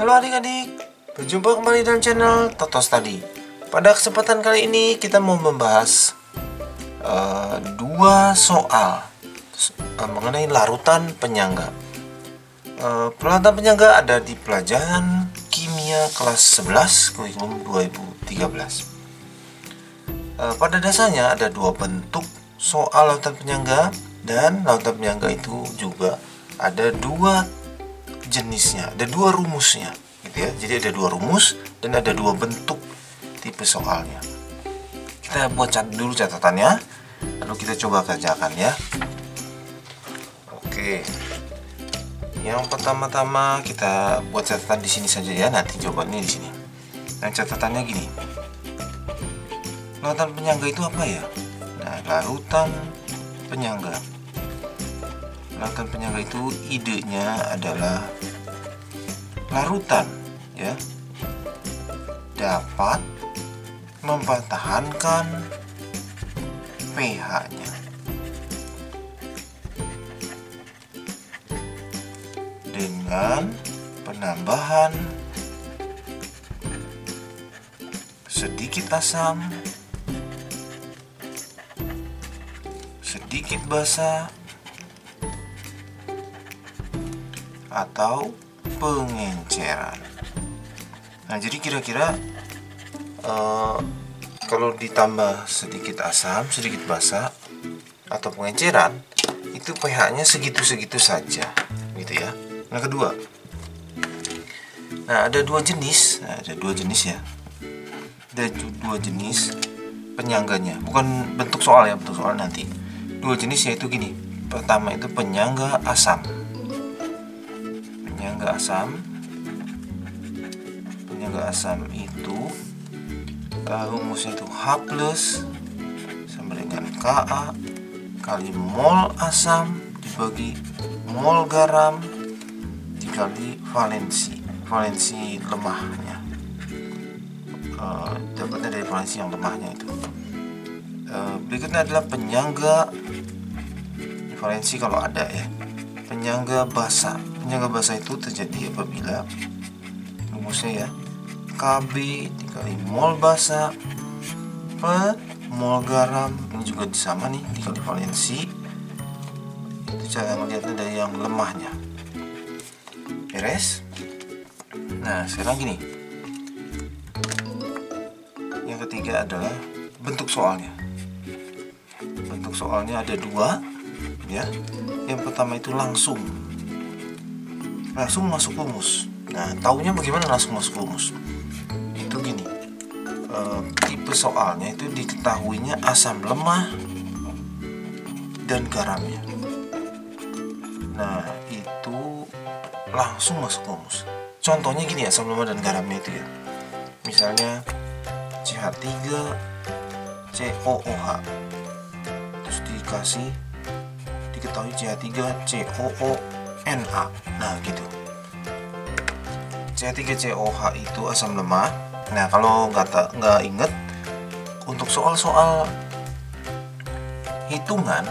Halo adik-adik, berjumpa kembali dalam channel Toto Study. Pada kesempatan kali ini kita mau membahas dua soal mengenai larutan penyangga. Larutan penyangga ada di pelajaran kimia kelas 11 kurikulum 2013. Pada dasarnya ada dua bentuk soal larutan penyangga, dan larutan penyangga itu juga ada dua jenisnya, ada dua rumusnya gitu ya. Jadi ada dua rumus dan ada dua bentuk tipe soalnya. Kita buat dulu catatannya, lalu kita coba kerjakan ya. Oke, yang pertama-tama kita buat catatan di sini saja ya, nanti jawabannya di sini. Yang catatannya gini, larutan penyangga itu apa ya? Nah, larutan penyangga itu idenya adalah larutan ya dapat mempertahankan pH-nya dengan penambahan sedikit asam, sedikit basa, atau pengenceran. Nah, jadi kira-kira kalau ditambah sedikit asam, sedikit basa, atau pengenceran, itu pH-nya segitu-segitu saja, gitu ya. Yang kedua, nah ada dua jenis ya. Ada dua jenis penyangganya, bukan bentuk soal ya, bentuk soal nanti. Dua jenis yaitu gini. Pertama itu penyangga asam. Penyangga asam itu rumusnya itu H+ sama dengan Ka kali mol asam dibagi mol garam dikali valensi lemahnya. Dapatnya dari valensi yang lemahnya itu. Berikutnya adalah penyangga valensi kalau ada ya. Penyangga basa. Penyangga basa itu terjadi apabila rumusnya ya Kb dikali mol basa per mol garam, ini juga sama nih, dikali valensi. Itu cara melihatnya dari yang lemahnya. Beres? Nah, sekarang gini. Yang ketiga adalah bentuk soalnya. Bentuk soalnya ada dua ya. Yang pertama itu langsung masuk rumus. Nah, taunya bagaimana langsung masuk rumus? Itu gini, tipe soalnya itu diketahuinya asam lemah dan garamnya. Nah, itu langsung masuk rumus. Contohnya gini, asam lemah dan garamnya itu ya. Misalnya CH3 COOH, terus diketahui CH3 COONA. Nah, gitu. CH3COH itu asam lemah. Nah, kalau nggak inget, untuk soal-soal hitungan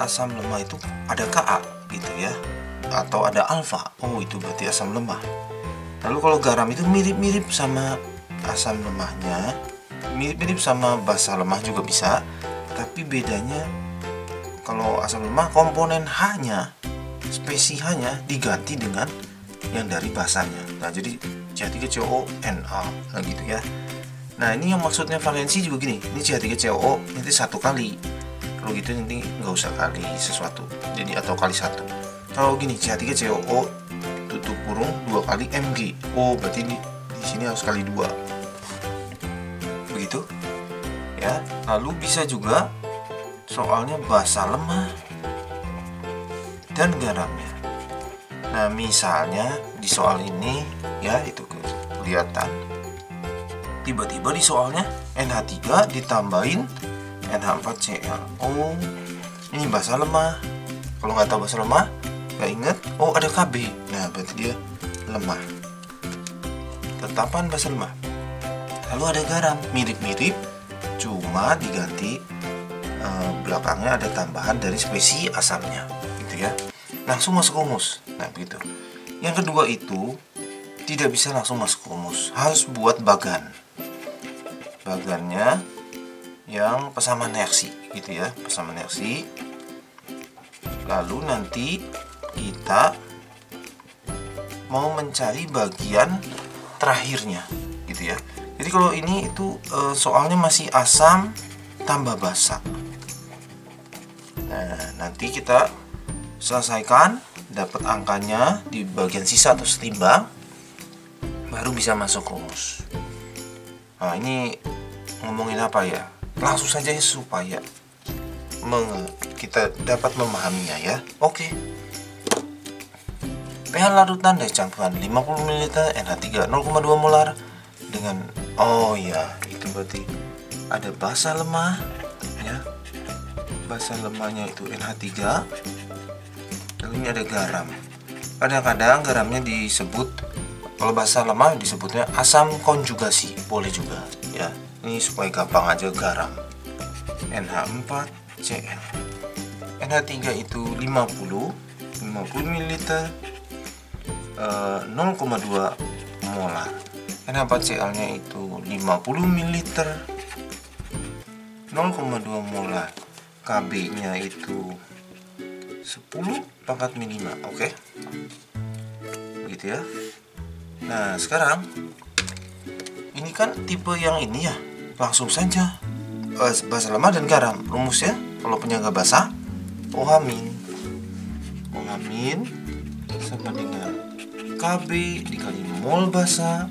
asam lemah itu ada Ka gitu ya, atau ada alfa. Oh, itu berarti asam lemah. Lalu kalau garam itu mirip-mirip sama asam lemahnya, mirip-mirip sama basa lemah juga bisa, tapi bedanya kalau asam lemah komponen H-nya, spesi H-nya diganti dengan yang dari basanya. Nah, jadi CH3COONA, nah gitu ya. Nah, ini yang maksudnya valensi juga gini. Ini CH3COO nanti satu kali. Kalau gitu nanti nggak usah kali sesuatu. Jadi atau kali satu. Kalau gini CH3COO tutup kurung 2 kali Mg. Oh, berarti di sini harus kali 2. Begitu. Ya. Lalu bisa juga soalnya basa lemah dan garamnya. Nah, misalnya di soal ini ya, itu kelihatan. Tiba-tiba di soalnya NH3 ditambahin NH4Cl. Oh, ini basa lemah. Kalau nggak tahu basa lemah, nggak inget, oh ada Kb. Nah, berarti dia lemah. Tetapan basa lemah. Lalu ada garam, mirip-mirip, cuma diganti belakangnya ada tambahan dari spesi asamnya, gitu ya. Langsung masuk rumus. Nah, begitu. Yang kedua itu tidak bisa langsung masuk rumus, harus buat bagannya yang persamaan reaksi gitu ya, persamaan reaksi. Lalu nanti kita mau mencari bagian terakhirnya gitu ya. Jadi kalau ini itu soalnya masih asam tambah basa. Nah, nanti kita selesaikan, dapat angkanya di bagian sisa atau setimbang, baru bisa masuk rumus. Nah, ini ngomongin apa ya? Langsung saja supaya kita dapat memahaminya ya. Oke. pH larutan dari campuran 50 ml NH3 0,2 molar dengan, oh ya, itu berarti ada basa lemah ya. Basa lemahnya itu NH3. Lalu ini ada garam. Kadang-kadang garamnya disebut, kalau basa lemah disebutnya asam konjugasi, boleh juga ya. Ini supaya gampang aja, garam NH4Cl. NH3 itu 50 ml 0,2 molar. NH4Cl nya itu 50 ml 0,2 molar. KB nya itu 10 pangkat min 5. Oke, gitu ya. Nah sekarang ini kan tipe yang ini ya, langsung saja basa lemah dan garam. Rumusnya kalau penjaga basa OH min sama dengan KB dikali mol basa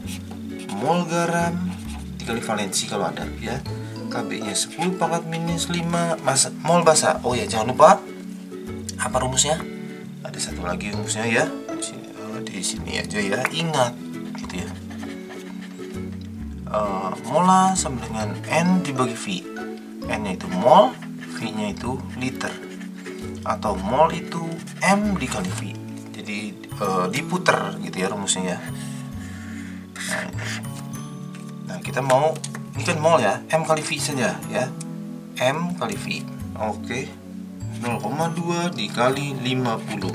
mol garam dikali valensi kalau ada ya. KB nya 10 pangkat minus 5 mol basa. Oh ya, jangan lupa apa rumusnya? Ada satu lagi rumusnya ya. Di sini aja ya, ingat gitu ya. Mola sama dengan N dibagi V. N nya itu mol, V nya itu liter, atau mol itu M dikali V. Jadi diputer gitu ya rumusnya ya. Nah kita mau, ini kan mol ya, M kali V saja ya, M kali V. Oke, 0,2 dikali 50,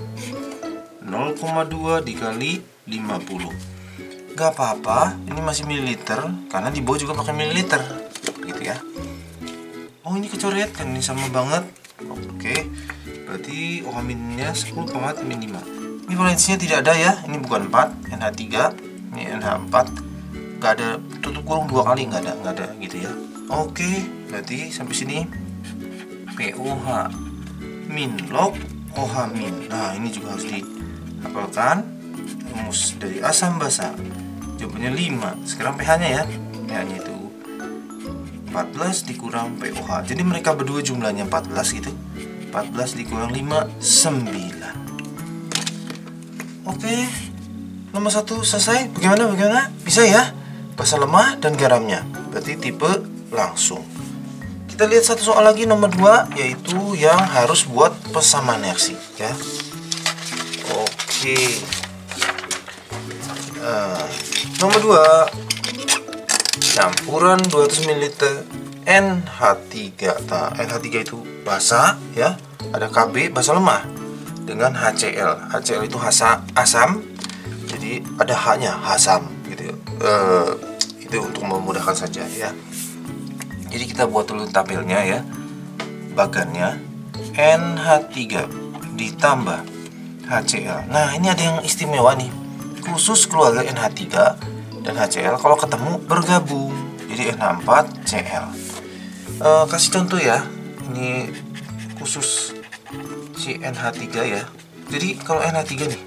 0,2 dikali 50. Gak apa-apa, ini masih mililiter karena di bawah juga pakai mililiter gitu ya. Oh ini kecoret kan, ini sama banget. Oke, berarti OH minnya 10 pangkat min 5. Ini valensinya tidak ada ya, ini bukan 4, NH3, ini NH4. Gak ada tutup kurung 2 kali, nggak ada gitu ya. Oke, berarti sampai sini POH min log OH min. Nah ini juga harus dihafalkan, rumus dari asam basa. Jawabannya 5. Sekarang pH nya ya, pH nya itu 14 dikurang POH. Jadi mereka berdua jumlahnya 14 gitu. 14 dikurang 5, 9. Oke, nomor 1 selesai. Bagaimana? Bisa ya? Basa lemah dan garamnya. Berarti tipe langsung. Kita lihat satu soal lagi, nomor 2, yaitu yang harus buat persamaan reaksi ya. Oke. Nomor 2, campuran 200 ml NH3. Nah, NH3 itu basa ya. Ada KB basa lemah dengan HCl. HCl itu asam. Jadi ada H-nya, hasam gitu. Itu untuk memudahkan saja ya. Jadi kita buat dulu tabelnya ya. Bagannya NH3 ditambah HCl. Nah, ini ada yang istimewa nih. Khusus keluarga NH3 dan HCl kalau ketemu bergabung. Jadi NH4Cl. Kasih contoh ya. Ini khusus si NH3 ya. Jadi kalau NH3 nih,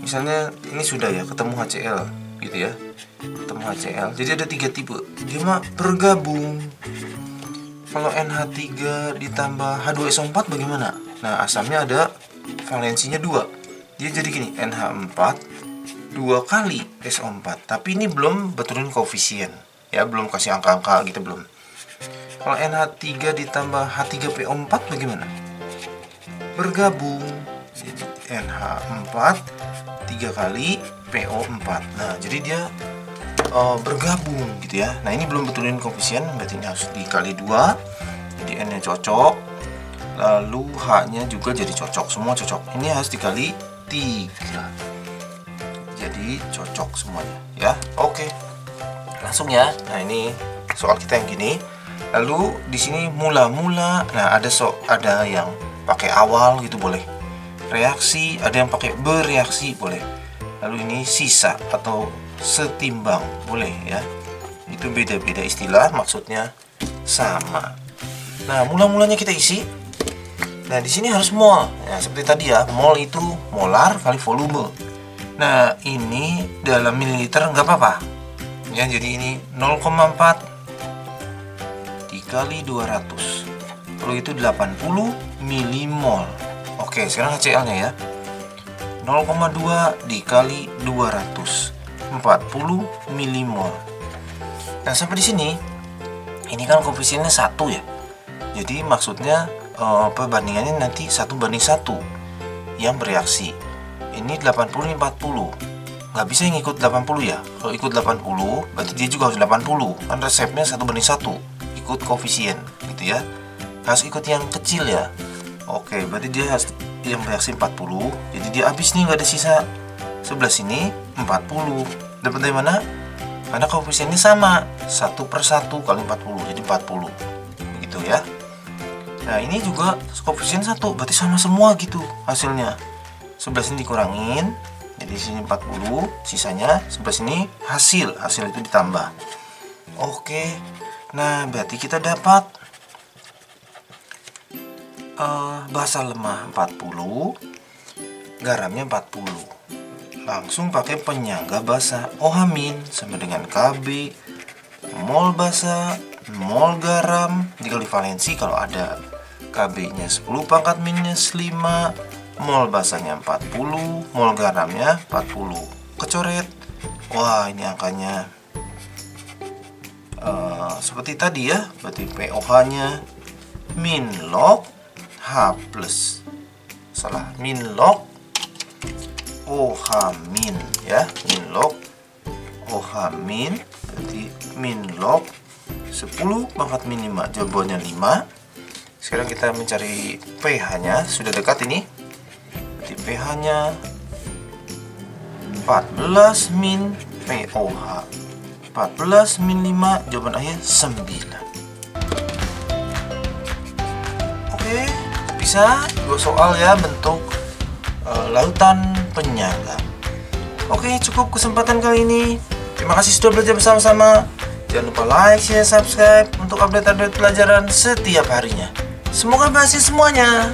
misalnya ini sudah ya ketemu HCl gitu ya. Ketemu HCl. Jadi ada 3 tipe. Dia mah bergabung. Kalau NH3 ditambah H2SO4 bagaimana? Nah, asamnya ada valensinya 2. Dia jadi gini, NH4 2 kali SO4. Tapi ini belum betulin koefisien. Ya, belum kasih angka-angka gitu belum. Kalau NH3 ditambah H3PO4 bagaimana? Bergabung. Jadi NH4 3 kali PO4. Nah, jadi dia bergabung gitu ya. Nah, ini belum betulin koefisien, berarti ini harus dikali 2. Jadi N-nya cocok. Lalu H-nya juga jadi cocok, semua cocok. Ini harus dikali 3. Jadi jadi cocok semuanya ya. Oke, langsung ya. Nah, ini soal kita yang gini. Lalu di sini mula-mula. Nah, ada yang pakai awal gitu boleh. Reaksi, ada yang pakai bereaksi boleh. Lalu ini sisa atau setimbang boleh ya. Itu beda-beda istilah, maksudnya sama. Nah, mula-mulanya kita isi. Nah, di sini harus mol. Nah, seperti tadi ya, mol itu molar kali volume. Nah, ini dalam mililiter nggak apa-apa. Ya, jadi ini 0,4 dikali 200. Lalu itu 80 milimol. Oke, sekarang HCl-nya ya. 0,2 dikali 200. 40 milimol. Nah, sampai di sini ini kan koefisiennya 1 ya. Jadi maksudnya perbandingannya nanti 1:1 yang bereaksi. Ini 80 ini 40. Nggak bisa yang ikut 80 ya. Kalau ikut 80 berarti dia juga harus 80. Kan resepnya 1:1. Ikut koefisien gitu ya. Harus ikut yang kecil ya. Oke, berarti dia harus yang bereaksi 40. Jadi dia habis nih, nggak ada sisa. Sebelah sini 40. Dapat dari mana? Karena koefisiennya sama, 1/1 kali 40, jadi 40. Begitu ya. Nah, ini juga koefisien 1, berarti sama semua gitu hasilnya. Sebelah sini dikurangin, jadi sini 40, sisanya sebelah sini hasil itu ditambah. Oke. Nah, berarti kita dapat basa lemah 40, garamnya 40. Langsung pakai penyangga basa. OH- sama dengan Kb, mol basa, mol garam dikali valensi kalau ada Kb-nya 10 pangkat minus 5, mol basanya 40, mol garamnya 40. Kecoret. Wah, ini angkanya seperti tadi ya. Berarti POH-nya min log H plus. Salah, min log OH min ya, min log OH min, berarti min log 10 pangkat min 5. Jawabannya 5. Sekarang kita mencari pH nya, sudah dekat ini. Berarti pH nya 14 min POH, 14 min 5, jawaban akhir 9. Oke, bisa 2 soal ya bentuk lautan penyangga. Oke, cukup kesempatan kali ini. Terima kasih sudah belajar bersama-sama. Jangan lupa like, share, subscribe untuk update-update pelajaran setiap harinya. Semoga berhasil semuanya.